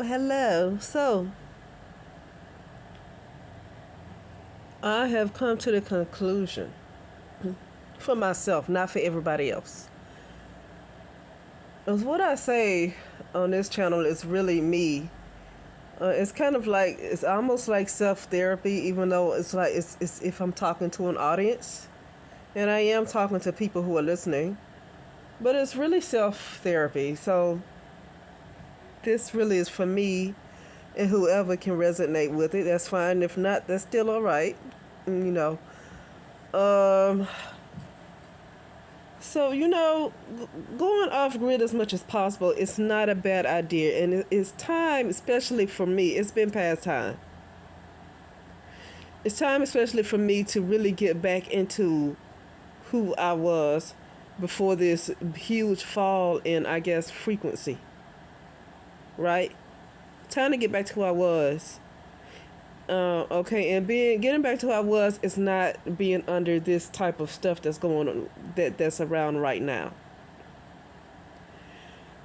hello. So, I have come to the conclusion for myself, not for everybody else. Is what I say on this channel is really me. It's kind of like it's almost like self therapy, even though it's like it's if I'm talking to an audience, and I am talking to people who are listening, but it's really self therapy. So this really is for me, and whoever can resonate with it, that's fine. If not, that's still all right. You know. Um, So, going off grid as much as possible is not a bad idea. And it's time, especially for me, it's been past time. It's time, especially for me, to really get back into who I was before this huge fall in, I guess, frequency. Right? Time to get back to who I was. Okay, and getting back to who I was is not being under this type of stuff that's going on that's around right now.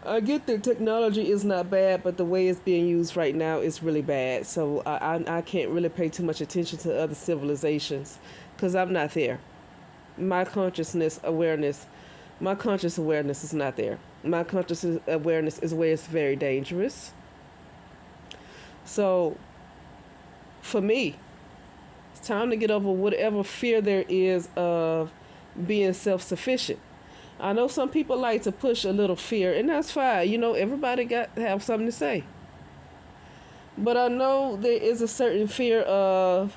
I get that technology is not bad, but the way it's being used right now is really bad. So I can't really pay too much attention to other civilizations because I'm not there. My my conscious awareness is not there. My conscious awareness is where it's very dangerous. So for me, it's time to get over whatever fear there is of being self sufficient. I know some people like to push a little fear, and that's fine. Everybody got to have something to say. But I know there is a certain fear of,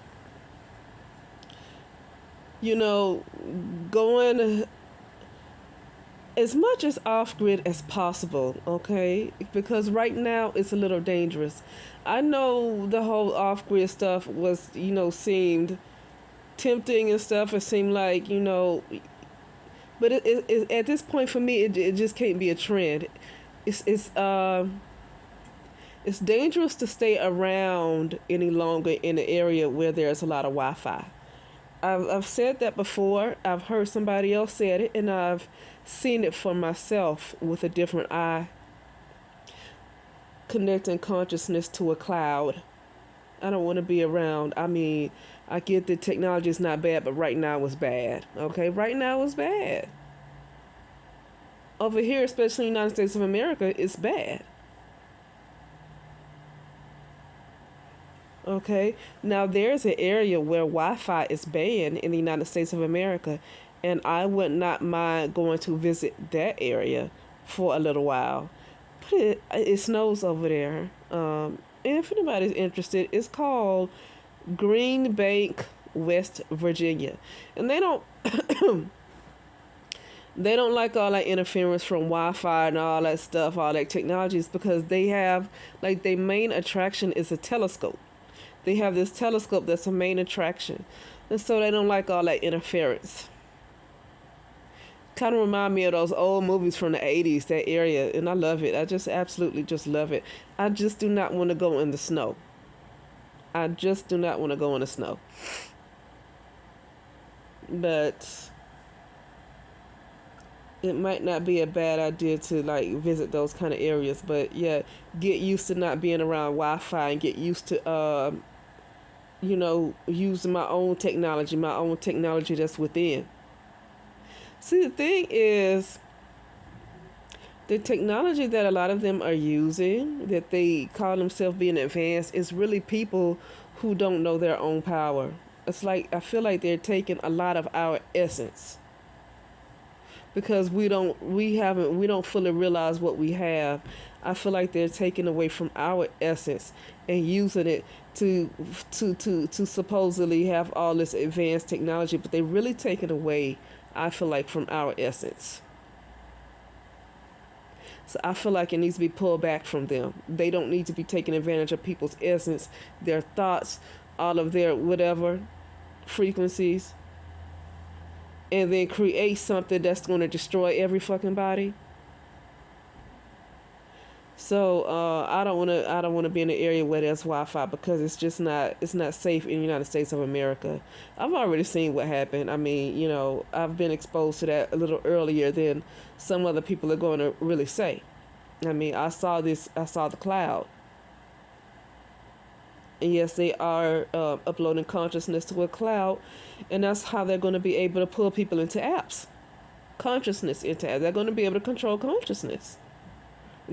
you know, going as much as off grid as possible, okay? Because right now it's a little dangerous. I know the whole off grid stuff was, seemed tempting and stuff. It seemed like, but at this point for me, it just can't be a trend. It's it's uh it's dangerous to stay around any longer in an area where there's a lot of Wi-Fi. I've said that before. I've heard somebody else said it, and I've seen it for myself with a different eye, connecting consciousness to a cloud. I don't want to be around. I mean, I get that technology is not bad, but right now it's bad. Okay, right now it's bad. Over here, especially in the United States of America, it's bad. Okay, now there's an area where Wi-Fi is banned in the United States of America, and I would not mind going to visit that area for a little while. But it snows over there. And if anybody's interested, it's called Green Bank, West Virginia, and they don't like all that interference from Wi-Fi and all that stuff, all that technologies, because they have like their main attraction is a telescope. They have this telescope that's a main attraction, and so they don't like all that interference. Kind of remind me of those old movies from the 80s, that area, and I love it. I just absolutely just love it. I just do not want to go in the snow. I just do not want to go in the snow. But it might not be a bad idea to like visit those kind of areas. But yeah, get used to not being around Wi-Fi and get used to using my own technology that's within. See, the thing is, the technology that a lot of them are using, that they call themselves being advanced, is really people who don't know their own power. It's like I feel like they're taking a lot of our essence because we don't fully realize what we have. I feel like they're taking away from our essence and using it to supposedly have all this advanced technology, but they really taking away, I feel like, from our essence. So I feel like it needs to be pulled back from them. They don't need to be taking advantage of people's essence, their thoughts, all of their whatever frequencies, and then create something that's going to destroy every fucking body. So I don't want to be in an area where there's Wi-Fi because it's not safe in the United States of America. I've already seen what happened. I mean, I've been exposed to that a little earlier than some other people are going to really say. I mean, I saw the cloud. And yes, they are uploading consciousness to a cloud, and that's how they're going to be able to pull people into apps. Consciousness into apps. They're going to be able to control consciousness.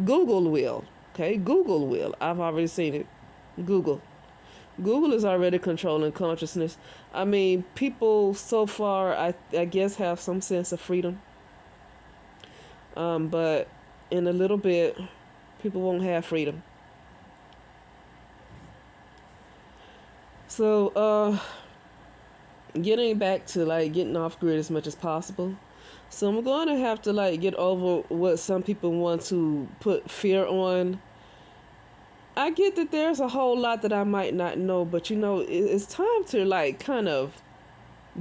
Google will. Okay, Google will. I've already seen it. Google. Google is already controlling consciousness. I mean, people so far, I guess, have some sense of freedom. But in a little bit, people won't have freedom. So, getting back to like getting off grid as much as possible. So I'm going to have to like get over what some people want to put fear on. I get that there's a whole lot that I might not know, but it's time to like kind of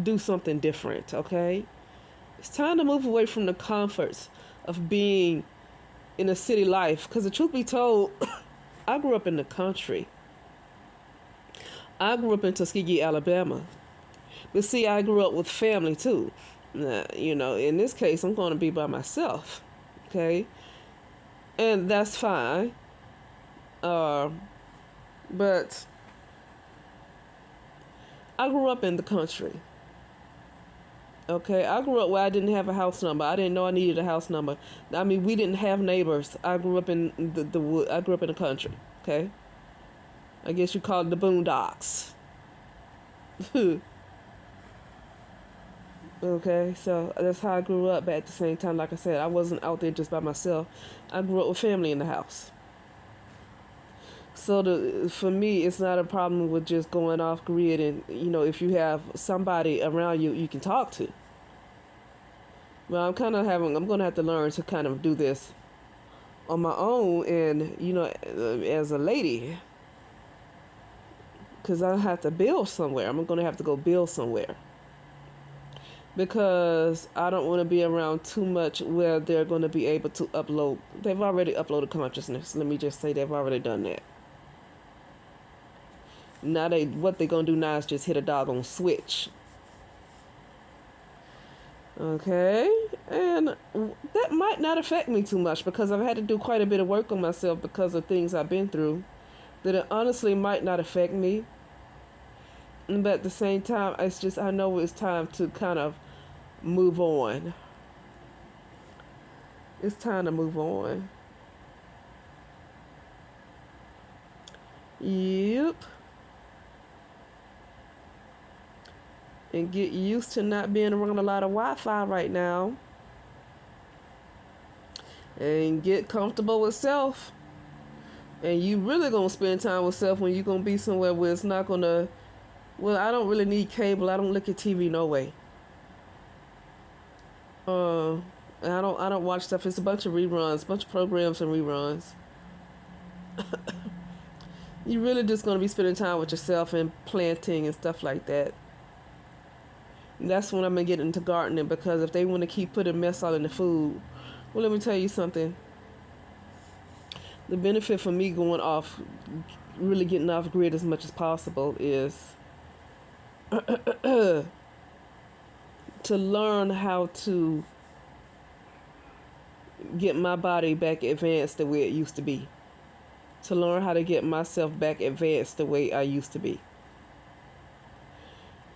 do something different, okay? It's time to move away from the comforts of being in a city life. Because the truth be told, I grew up in the country. I grew up in Tuskegee, Alabama. But see, I grew up with family too. Now, in this case, I'm going to be by myself, okay? And that's fine. But I grew up in the country. Okay, I grew up where I didn't have a house number. I didn't know I needed a house number. I mean, we didn't have neighbors. I grew up in the wood. I grew up in the country. Okay, I guess you call it the boondocks. Okay, so that's how I grew up. But at the same time, like I said, I wasn't out there just by myself. I grew up with family in the house. So for me, it's not a problem with just going off grid, and if you have somebody around you you can talk to. But I'm going to have to learn to kind of do this on my own, and as a lady, because I have to build somewhere. I'm going to have to go build somewhere, because I don't want to be around too much where they're going to be able to upload. They've already uploaded consciousness. Let me just say they've already done that. Now what they're gonna do now is just hit a doggone switch. Okay, and that might not affect me too much because I've had to do quite a bit of work on myself because of things I've been through. That it honestly might not affect me. But at the same time, I know it's time to kind of move on. It's time to move on. Yep. And get used to not being around a lot of Wi-Fi right now. And get comfortable with self. And you really gonna spend time with self when you're gonna be somewhere where it's not gonna. Well, I don't really need cable. I don't look at TV no way. I don't watch stuff. It's a bunch of reruns, bunch of programs and reruns. You really just gonna be spending time with yourself and planting and stuff like that. That's when I'm going to get into gardening, because if they want to keep putting mess all in the food, well, let me tell you something. The benefit for me going off, really getting off grid as much as possible is to learn how to get my body back advanced the way it used to be. To learn how to get myself back advanced the way I used to be.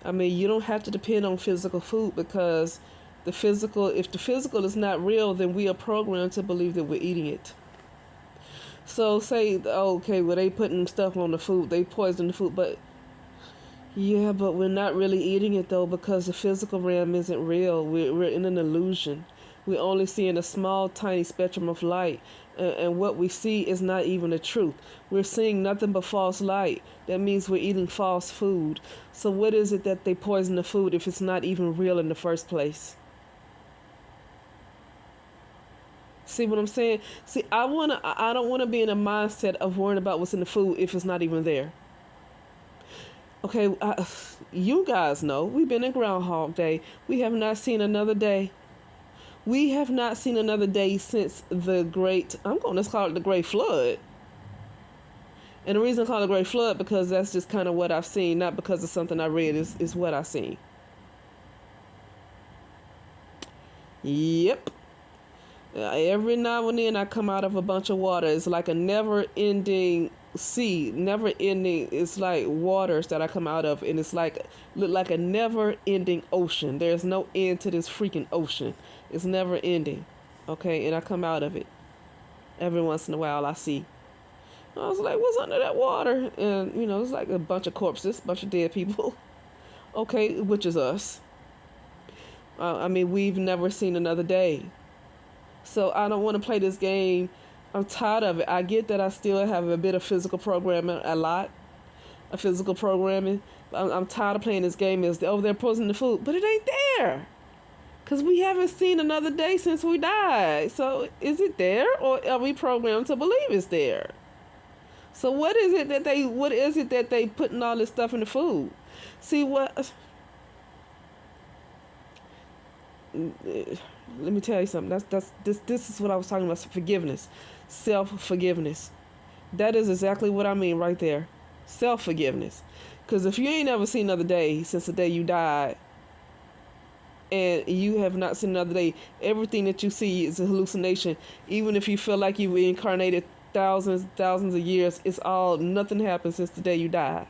I mean, you don't have to depend on physical food, because if the physical is not real, then we are programmed to believe that we're eating it. So say, okay, well, they putting stuff on the food, they poison the food, but we're not really eating it though, because the physical realm isn't real. We're in an illusion. We're only seeing a small, tiny spectrum of light, and what we see is not even the truth. We're seeing nothing but false light. That means we're eating false food. So what is it that they poison the food if it's not even real in the first place? See what I'm saying? See, I don't want to be in a mindset of worrying about what's in the food if it's not even there. Okay, you guys know, we've been in Groundhog Day. We have not seen another day. We have not seen another day since I'm going to call it the Great Flood. And the reason I call it the Great Flood, because that's just kind of what I've seen, not because of something I read, is what I've seen. Yep. Every now and then I come out of a bunch of water. It's like a never-ending sea, never-ending. It's like waters that I come out of, and it's like look like a never-ending ocean. There's no end to this freaking ocean. It's never-ending. Okay, and I come out of it. Every once in a while, I see. I was like, "What's under that water?" And it's like a bunch of corpses, a bunch of dead people. Okay, which is us. I mean, we've never seen another day. So I don't want to play this game. I'm tired of it. I get that I still have a bit of physical programming, a lot of physical programming. I'm tired of playing this game. Is over there posing the food, but it ain't there. Because we haven't seen another day since we died. So is it there, or are we programmed to believe it's there? So what is it that they putting all this stuff in the food? See what? Let me tell you something. This is what I was talking about. Forgiveness, self-forgiveness. That is exactly what I mean right there. Self-forgiveness. Because if you ain't ever seen another day since the day you died, and you have not seen another day, everything that you see is a hallucination. Even if you feel like you reincarnated thousands of years, it's all nothing happened since the day you died.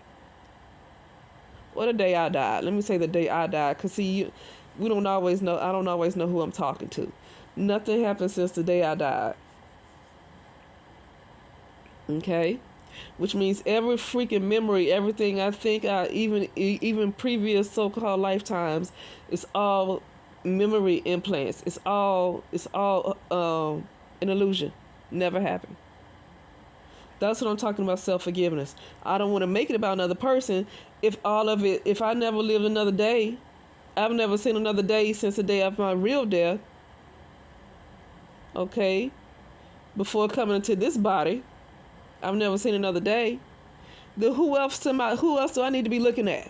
Or the day I died. Let me say the day I died, because see, we don't always know. I don't always know who I'm talking to. Nothing happened since the day I died. Okay, which means every freaking memory, everything I think, even previous so-called lifetimes, it's all memory implants. It's all an illusion. Never happened. That's what I'm talking about, self-forgiveness. I don't want to make it about another person if I never lived another day. I've never seen another day since the day of my real death. Okay? Before coming into this body, I've never seen another day. Then who else do I need to be looking at?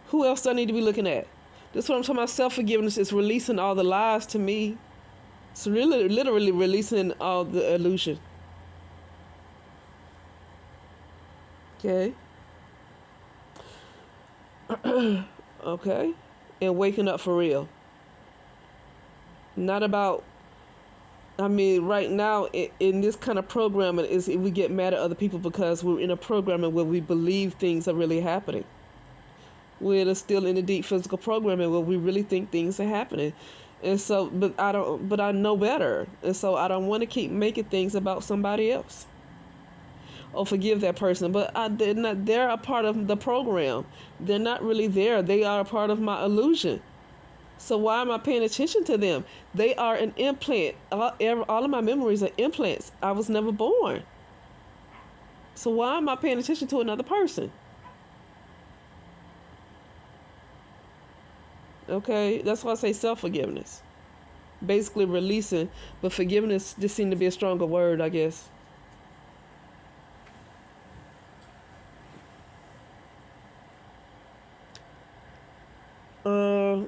Who else do I need to be looking at? That's what I'm talking about. Self-forgiveness is releasing all the lies to me. It's really literally releasing all the illusion. Okay? Okay? And waking up for real. Not about, I mean, right now in this kind of programming is we get mad at other people because we're in a programming where we believe things are really happening. We're still in the deep physical programming where we really think things are happening. And so, but I know better. And so I don't want to keep making things about somebody else. Oh, forgive that person. But they're a part of the program. They're not really there. They are a part of my illusion. So why am I paying attention to them? They are an implant. All of my memories are implants. I was never born. So why am I paying attention to another person? Okay, that's why I say self-forgiveness. Basically releasing, but forgiveness just seemed to be a stronger word, I guess.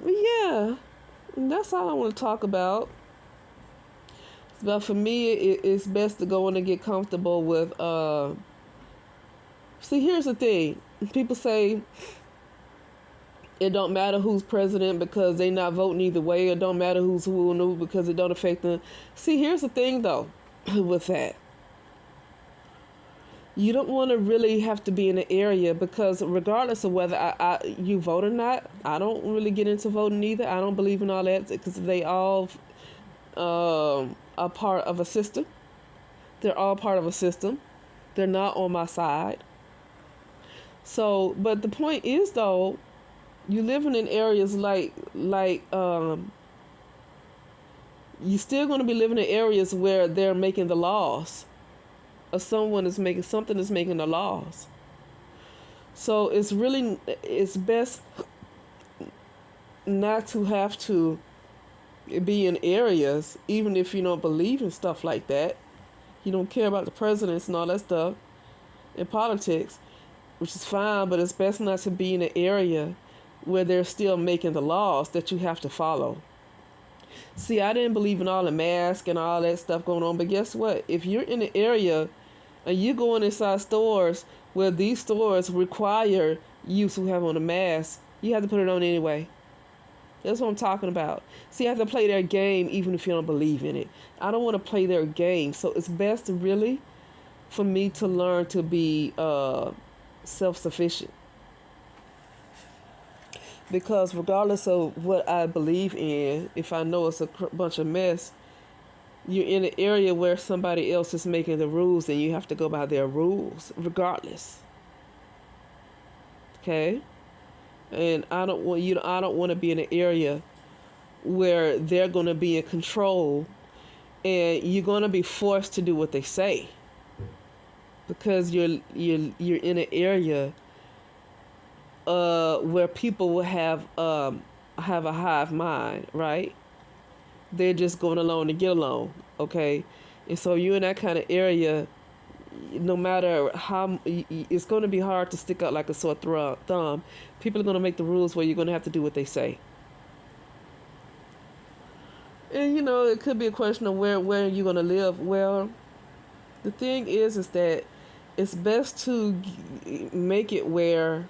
Yeah, that's all I want to talk about. But for me, it's best to go in and get comfortable with. See, here's the thing: people say it don't matter who's president because they not voting either way. It don't matter who's who and who because it don't affect them. See, here's the thing though, with that. You don't want to really have to be in the area because regardless of whether you vote or not, I don't really get into voting either. I don't believe in all that because they all are part of a system. They're all part of a system. They're not on my side. So, but the point is though, you living in areas like you're still going to be living in areas where they're making the laws. Or something is making the laws. So it's best not to have to be in areas, even if you don't believe in stuff like that. You don't care about the presidents and all that stuff in politics, which is fine, but it's best not to be in an area where they're still making the laws that you have to follow. See, I didn't believe in all the masks and all that stuff going on, but guess what? If you're in an area and you going inside stores where these stores require you to have on a mask, you have to put it on anyway. That's what I'm talking about. See, you have to play their game even if you don't believe in it. I don't want to play their game. So it's best to really for me to learn to be self sufficient. Because regardless of what I believe in, if I know it's a bunch of mess, you're in an area where somebody else is making the rules and you have to go by their rules regardless. Okay? And I don't want to be in an area where they're going to be in control and you're going to be forced to do what they say because you're in an area where people will have a hive mind, right? They're just going along to get along, okay? And so you're in that kind of area, no matter how, it's going to be hard to stick out like a sore thumb. People are going to make the rules where you're going to have to do what they say. And it could be a question of where you're going to live. Well, the thing is that it's best to make it where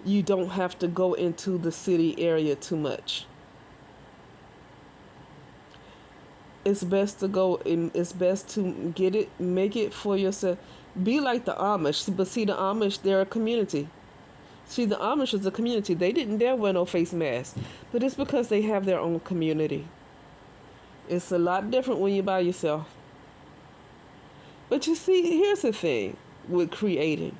you don't have to go into the city area too much. It's best to go and it's best to make it for yourself. Be like the Amish, but see, the Amish, they're a community. See, the Amish is a community. They didn't dare wear no face mask, but it's because they have their own community. It's a lot different when you're by yourself. But you see, here's the thing with creating.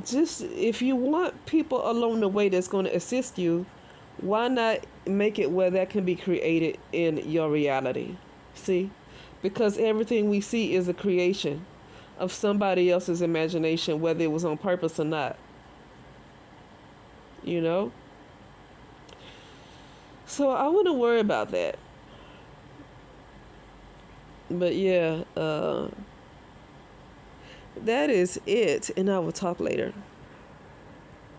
Just if you want people along the way that's going to assist you, why not make it where that can be created in your reality? See? Because everything we see is a creation of somebody else's imagination, whether it was on purpose or not. You know? So I wouldn't worry about that. But yeah, that is it, and I will talk later.